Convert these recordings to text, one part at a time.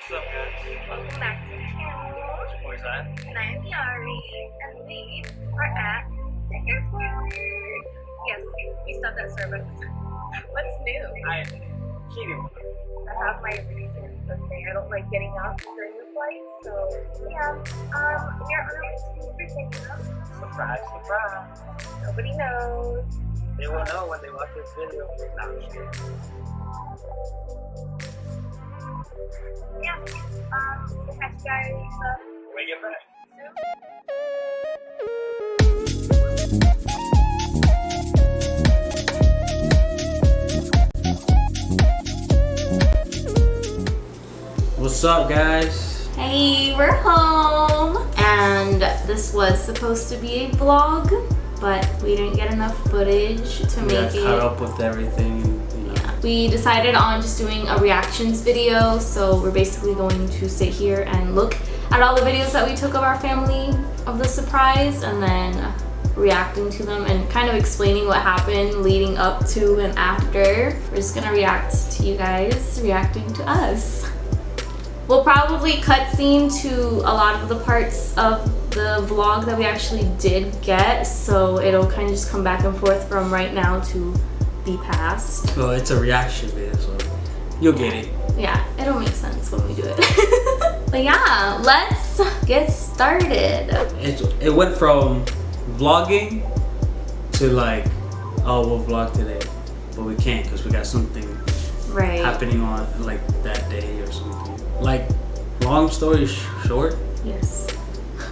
What's up, guys? Welcome back to the channel. Where's that? And I'm Yari, and we are at the airport. Yes, we stopped at Starbucks. What's new? I can't even. I have my reasons. Okay, I don't like getting off during the flight, so yeah. We are on our way to Virginia. Surprise, surprise. Nobody knows. They will know when they watch this video. No, I'm just kidding. Yeah. We'll catch you guys When we get back. soon. What's up, guys? Hey, we're home! And this was supposed to be a vlog, but we didn't get enough footage to We make got it. caught up with everything, you know. Yeah. We decided on just doing a reactions video, so we're basically going to sit here and look at all the videos that we took of our family of the surprise and then reacting to them and kind of explaining what happened leading up to and after. We're just gonna react to you guys reacting to us. We'll probably cutscene to a lot of the parts of the vlog that we actually did get, so it'll kind of just come back and forth from right now to the past. Well, it's a reaction video, so you'll get it. Yeah, it'll make sense when we do it. But yeah, let's get started. It went from vlogging to like, oh, we'll vlog today, but we can't because we got something Right. happening on like that day or something. Like, long story short, Yes.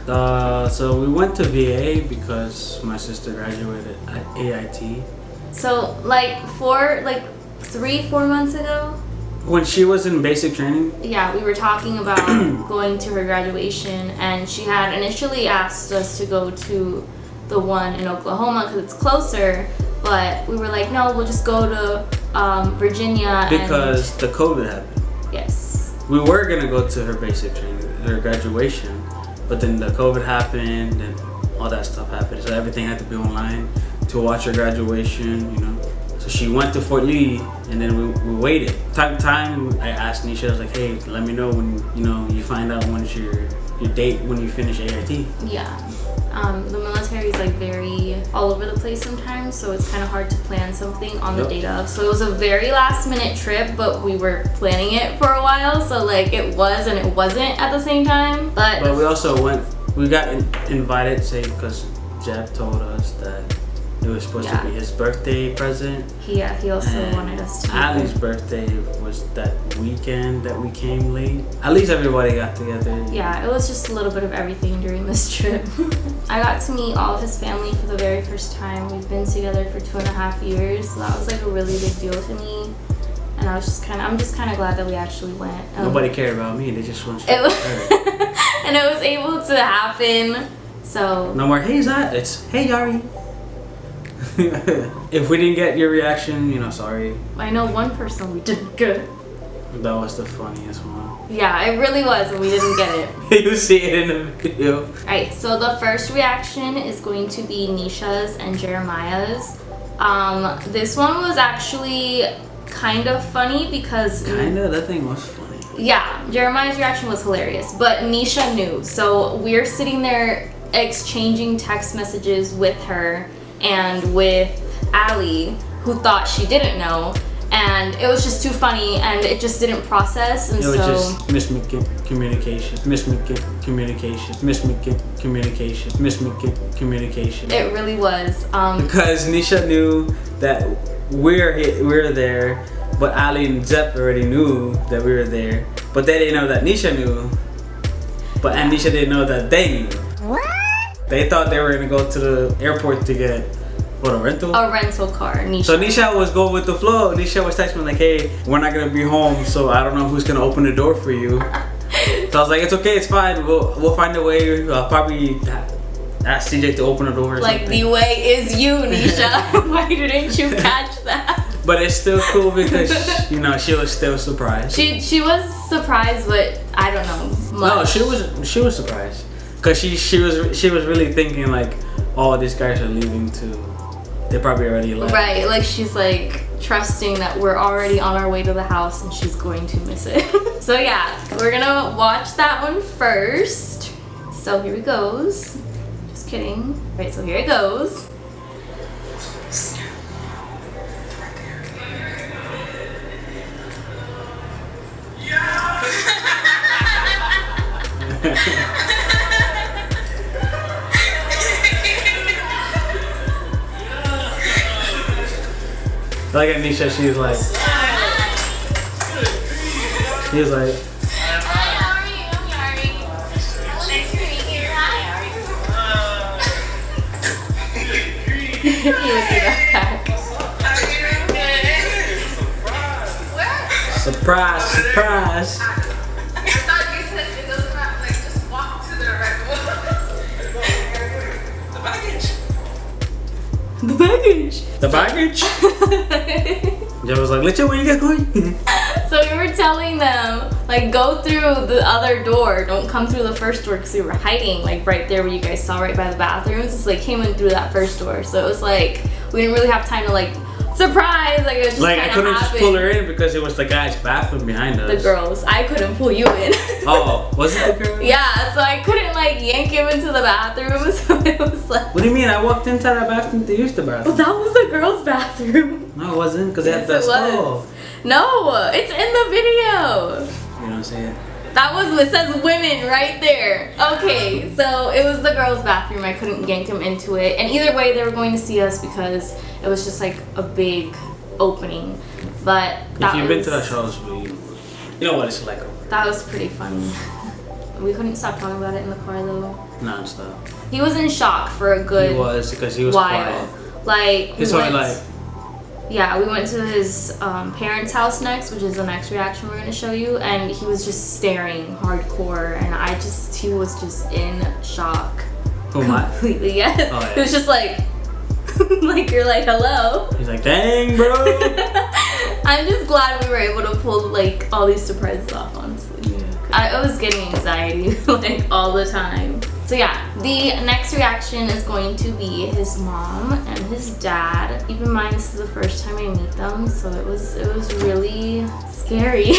so we went to VA because my sister graduated at AIT. So like 3-4 months ago, When she was in basic training, yeah, we were talking about going to her graduation, and she had initially asked us to go to the one in Oklahoma because it's closer, but we were like, no, we'll just go to Virginia. because the COVID happened. Yes. We were gonna go to her basic training, her graduation, but then the COVID happened and all that stuff happened, so everything had to be online to watch her graduation, you know. So she went to Fort Lee, and then we waited. Time, I asked Nisha, I was like, hey, let me know when, you know, you find out when's your date when you finish AIT. Yeah. The military is like very all over the place sometimes, so it's kind of hard to plan something on the Yep. date of. So it was a very last minute trip, but we were planning it for a while, so like it was and it wasn't at the same time. But we also we got invited, say, because Jeb told us that it was supposed to be his birthday present. he also And wanted us to. Ali's birthday was that weekend that we came late. At least everybody got together. Yeah, it was just a little bit of everything during this trip. I got to meet all of his family for the very first time. We've been together for 2.5 years, so that was like a really big deal to me. And I'm just kind of glad that we actually went. Nobody cared about me. They just wanted It was her. and it was able to happen. So No more, hey Ziah, it's hey Yari. If we didn't get your reaction, you know, sorry. I know one person we did good. That was the funniest one. Yeah, it really was, and we didn't get it. You see it in the video. Alright, so the first reaction is going to be Nisha's and Jeremiah's. This one was actually kind of funny because Kinda, that thing was funny. yeah, Jeremiah's reaction was hilarious, but Nisha knew. So we're sitting there exchanging text messages with her and with Ali, who thought she didn't know, and it was just too funny, and it just didn't process, and It was so just miscommunication. it really was. Because Nisha knew that we're there, but Ali and Zep already knew that we were there, but they didn't know that Nisha knew. And Nisha didn't know that they knew. What? They thought they were gonna go to the airport to get a rental. A rental car, Nisha. So Nisha was going with the flow. Nisha was texting me like, hey, we're not gonna be home, so I don't know who's gonna open the door for you. So I was like, it's okay, it's fine. We'll find a way. I'll probably ask CJ to open the door or Like something. the way is you, Nisha. Why didn't you catch that? But it's still cool because you know she was still surprised. She was surprised, but I don't know much. No, she was surprised because she was really thinking like, oh, these guys are leaving to they probably already left. Right, like she's like trusting that we're already on our way to the house and she's going to miss it. So yeah, we're gonna watch that one first. So here it goes. Just kidding. Right, so here it goes. Like Anisha, she was like, Hi, how are you? I'm Yari. Nice to meet you. Hi. He would do that back. surprise, surprise. I thought you said it doesn't matter, like just walk to the right one. The baggage. The baggage? Joe was like, Licha, where you get going? So we were telling them, like, go through the other door. Don't come through the first door because we were hiding, like, right there where you guys saw right by the bathrooms. It's like came in through that first door. So it was like, we didn't really have time to, like, surprise. Like, it was just like, I couldn't happen. just pull her in because it was the guy's bathroom behind us. The girls. I couldn't pull you in. Oh, was it the girl? Yeah, so I couldn't, like, yank him into the bathroom. So it was like. What do you mean? I walked into that bathroom to use the bathroom. Well, that was the girls' bathroom. No, it wasn't because it had Yes, the it stall. was. No, it's in the video. You don't see it. That was, it says women right there. Okay, so it was the girls' bathroom. I couldn't yank him into it. And either way, they were going to see us because it was just like a big opening. But that If you've been to that was, show, you know what it's like. that was pretty funny. We couldn't stop talking about it in the car though. Non-stop. He was in shock for a good He was because he was while. quiet. Like, He's we only went- like, yeah, we went to his parents' house next, which is the next reaction we're gonna show you, and he was just staring hardcore, and he was just in shock. who am I? Completely, yes. Oh, yeah. He was just like, like you're like, hello. He's like, dang, bro. I'm just glad we were able to pull like all these surprises off, honestly. Yeah. I was getting anxiety like all the time. So yeah, the next reaction is going to be his mom and his dad. Keep in mind this is the first time I meet them, so it was really scary.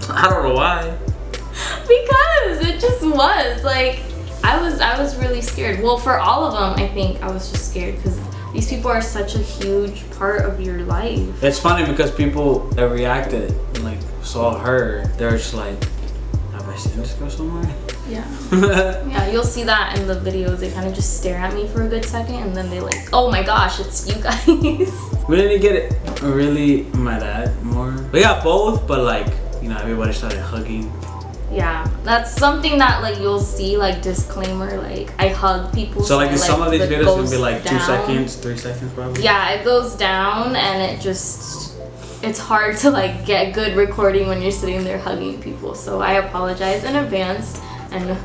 I don't know why. Because it just was like I was really scared. Well, for all of them, I think I was just scared because these people are such a huge part of your life. It's funny because people that reacted and like saw her, they're just like, have I seen this girl somewhere? Yeah. Yeah, you'll see that in the videos. They kind of just stare at me for a good second and then they like, oh my gosh, it's you guys. We didn't get it really my dad more. We got both, but like, you know, everybody started hugging. Yeah, that's something that like you'll see like disclaimer, like I hug people. So like in some of these it videos, it'll goes be like 2 down. seconds, 3 seconds probably. Yeah, it goes down and it's hard to like get good recording when you're sitting there hugging people. So I apologize in advance and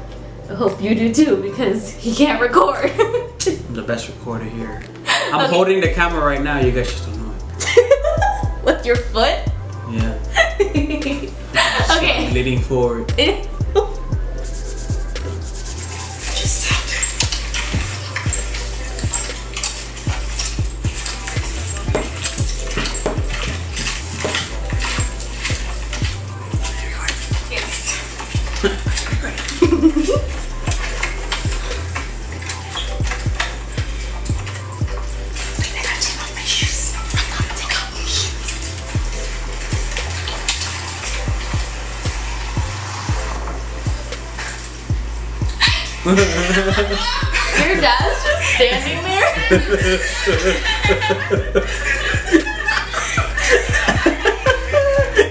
I hope you do too because he can't record. I'm the best recorder here. I'm Okay. holding the camera right now, you guys just don't know it. With your foot? Yeah. Okay. Leaning forward. Your dad's just standing there?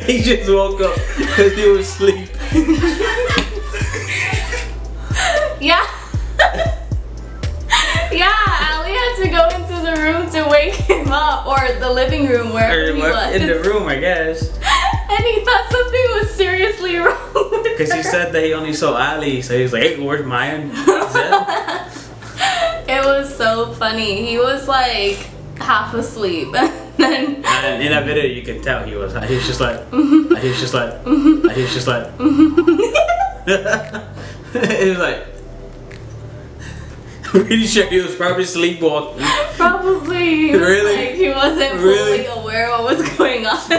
He just woke up because he was asleep. Yeah. Yeah, Ali had to go into the room to wake him up, or the living room, wherever he was. In the room, I guess. And he thought something was seriously wrong with Because he her. said that he only saw Ali, so he was like, hey, where's Mayan? It was so funny. He was like half asleep. And And in that video, you can tell he was just like, he was just like, it was like, Pretty sure he was probably sleepwalking. Probably. Really? Like he wasn't fully aware what was going on.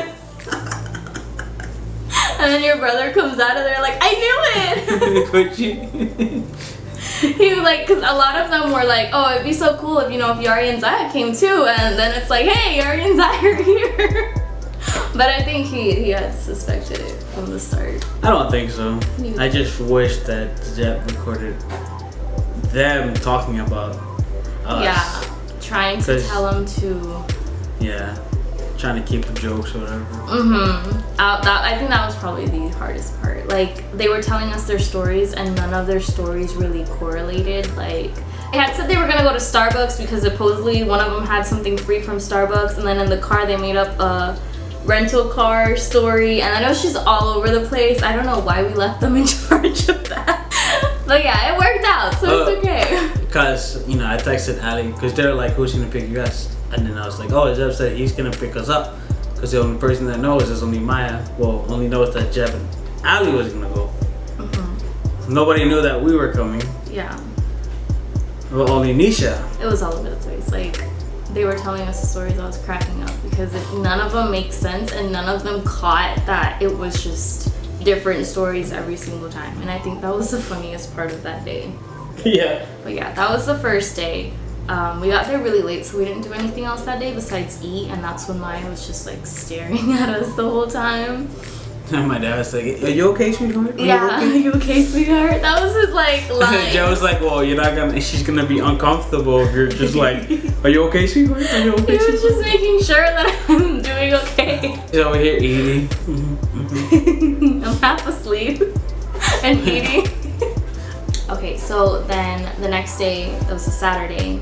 And then your brother comes out of there like, I knew it! Could you? He was like, because a lot of them were like, oh, it'd be so cool if, you know, if Yari and Ziah came too. And then it's like, hey, Yari and Ziah are here. But I think he had suspected it from the start. I don't think so. I just wish that Jeff recorded them talking about us. Yeah, trying to tell him to... Yeah, trying to keep the jokes or whatever. I think that was probably the hardest part. Like, they were telling us their stories and none of their stories really correlated. Like, they had said they were gonna go to Starbucks because supposedly one of them had something free from Starbucks, and then in the car they made up a rental car story, and I know she's all over the place. I don't know why we left them in charge of that. But yeah, it worked out, so it's okay. Because, you know, I texted Ali, because they're like, who's gonna pick you us? And then I was like, oh, Jeff said he's gonna pick us up. Because the only person that knows is only Maya. Well, only knows that Jeff and Ali was gonna go. So nobody knew that we were coming. Yeah. Well, only Nisha. It was all over the place. Like, they were telling us the stories, I was cracking up because none of them make sense and none of them caught that it was just different stories every single time. And I think that was the funniest part of that day. Yeah. But yeah, that was the first day. We got there really late, so we didn't do anything else that day besides eat, and that's when Maya was just like staring at us the whole time. And my dad was like, are you okay, sweetheart? Are you okay, sweetheart? That was his like line. Joe was like, well, she's gonna be uncomfortable if you're just like, are you okay, sweetheart? Are you okay, He was just making sure that I'm doing okay. He's over here eating. I'm half asleep and eating. Okay, so then the next day, it was a Saturday,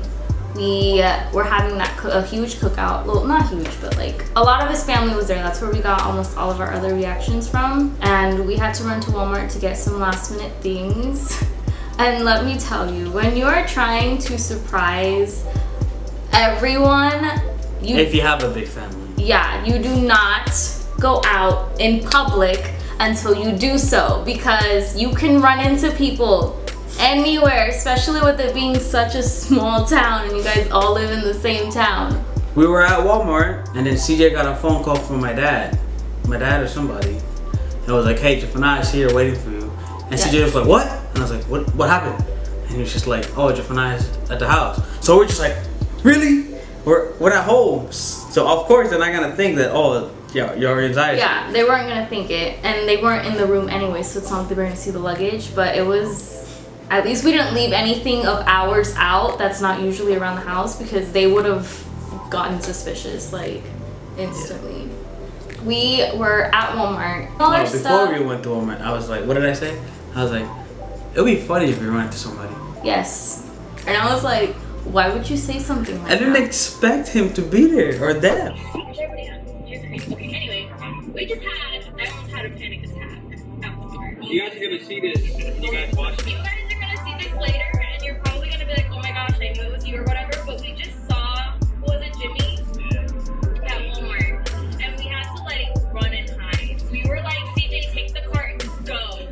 we were having a huge cookout. Well, not huge, but like a lot of his family was there. That's where we got almost all of our other reactions from. And we had to run to Walmart to get some last minute things. And let me tell you, when you are trying to surprise everyone, if you have a big family. Yeah, you do not go out in public until you do so, because you can run into people anywhere, especially with it being such a small town and you guys all live in the same town. We were at Walmart and then CJ got a phone call from my dad or somebody. And I was like, hey, Jafana is here waiting for you. And CJ was like, what? And I was like, what happened? And he was just like, oh, Jafana is at the house. So we're just like, really? We're at home. So of course they're not gonna think that, oh, yeah, you're anxiety. Yeah, they weren't gonna think it, and they weren't in the room anyway, so it's not like they were gonna see the luggage. But it was, at least we didn't leave anything of ours out that's not usually around the house, because they would have gotten suspicious like instantly. Yeah. We were at Walmart. Before we went to Walmart, I was like, what did I say? I was like, it would be funny if we ran into somebody. Yes. And I was like, why would you say something like that? I didn't expect him to be there or them. Okay, anyway, we just everyone's had a panic attack at Walmart. You guys are gonna see this when you guys watch it. You guys are gonna see this later, and you're probably gonna be like, oh my gosh, I knew it was you or whatever, but we just saw, was it Jimmy? At Walmart. And we had to like run and hide. We were like, CJ, take the cart and just go.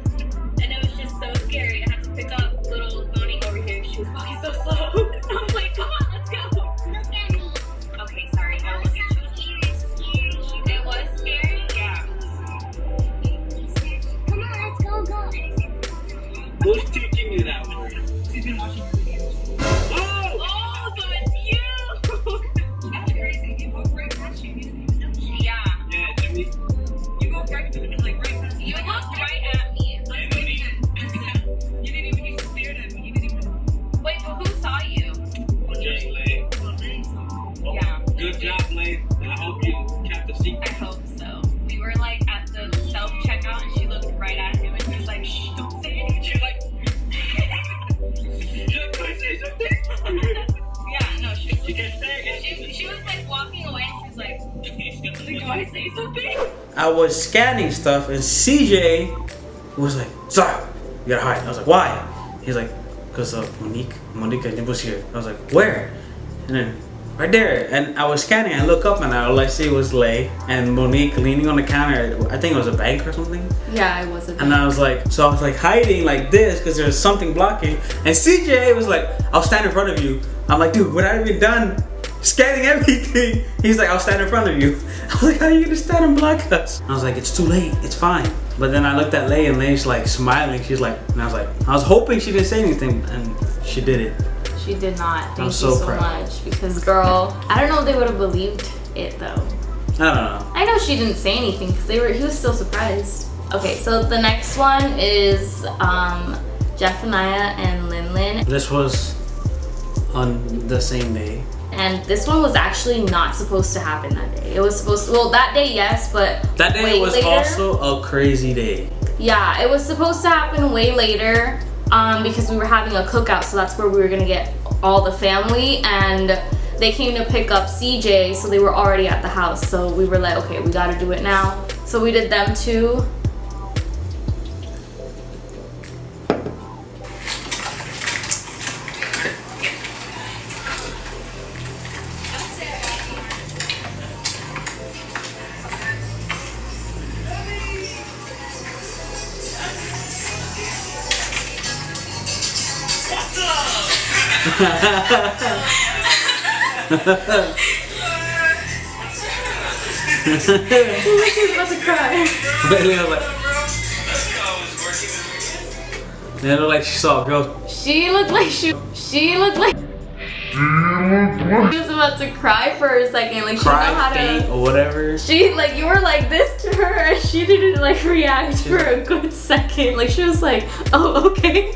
And it was just so scary. I had to pick up little Bonnie over here. She was walking so slow. I was like, come on, let's go. Look at me. Okay, sorry, I'll look at you. It was scary? Yeah. Come on, let's go. Who's teaching you that word? She's been watching your videos. Oh, so it's you! That's crazy. You walk right past you. You didn't even know. Yeah. Yeah, Jimmy. You walked right past me. You looked right at me. You didn't even get stared at me. You didn't even. Wait, but who saw you? Just Lay. Yeah. Good job, Lay. I hope you kept the secret. I hope so. We were like at the self checkout and she looked right at him and he was like, shh, don't say anything. She was like, say something. yeah, no, she can't say it. She was like walking away and she was like, do I say something? I was scanning stuff and CJ was like, sorry, you gotta hide. I was like, why? He's like, because Monique was here. I was like, where? And then right there. And I was scanning, I look up and all I see was Lay and Monique leaning on the counter. I think it was a bank or something. Yeah, it was a bank. And I was like hiding like this because there's something blocking. And CJ was like, I'll stand in front of you. I'm like, dude, what have I even done? Scanning everything. He's like, I'll stand in front of you. I was like, how are you gonna stand and block us? I was like, it's too late, it's fine. But then I looked at Lay and Lay's like smiling. She's like, and I was like, I was hoping she didn't say anything, and she did it. She did not. Thank you so so proud. much. Because girl, I don't know if they would have believed it though. I don't know. I know she didn't say anything because he was still surprised. Okay, so the next one is Zephaniah and Lin. This was on the same day. And this one was actually not supposed to happen that day. It was supposed to, well, that day, yes, but That day way was later. also a crazy day. Yeah, it was supposed to happen way later because we were having a cookout, so that's where we were gonna get all the family, and they came to pick up CJ, so they were already at the house. So we were like, okay, we gotta do it now. So we did them too. She's about to cry. They looked like she saw a ghost. She looked like she was about to cry for a second. Like she didn't know how Cry, faint, to. or whatever. She like you were like this to her, and she didn't like react for a good second. Like she was like, oh okay.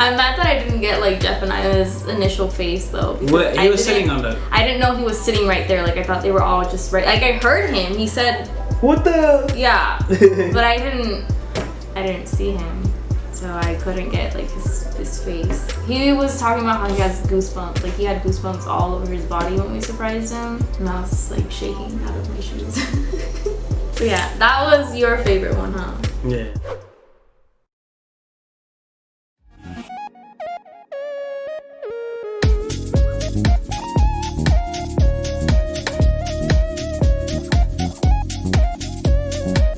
I'm mad that I didn't get like Zephaniah's initial face though. What? He was sitting on the. I didn't know he was sitting right there. Like I thought they were all just right. Like I heard him. He said, What the? yeah, but I didn't see him, so I couldn't get like his face. He was talking about how he has goosebumps. Like he had goosebumps all over his body when we surprised him, and I was like shaking out of my shoes. So yeah, that was your favorite one, huh? Yeah.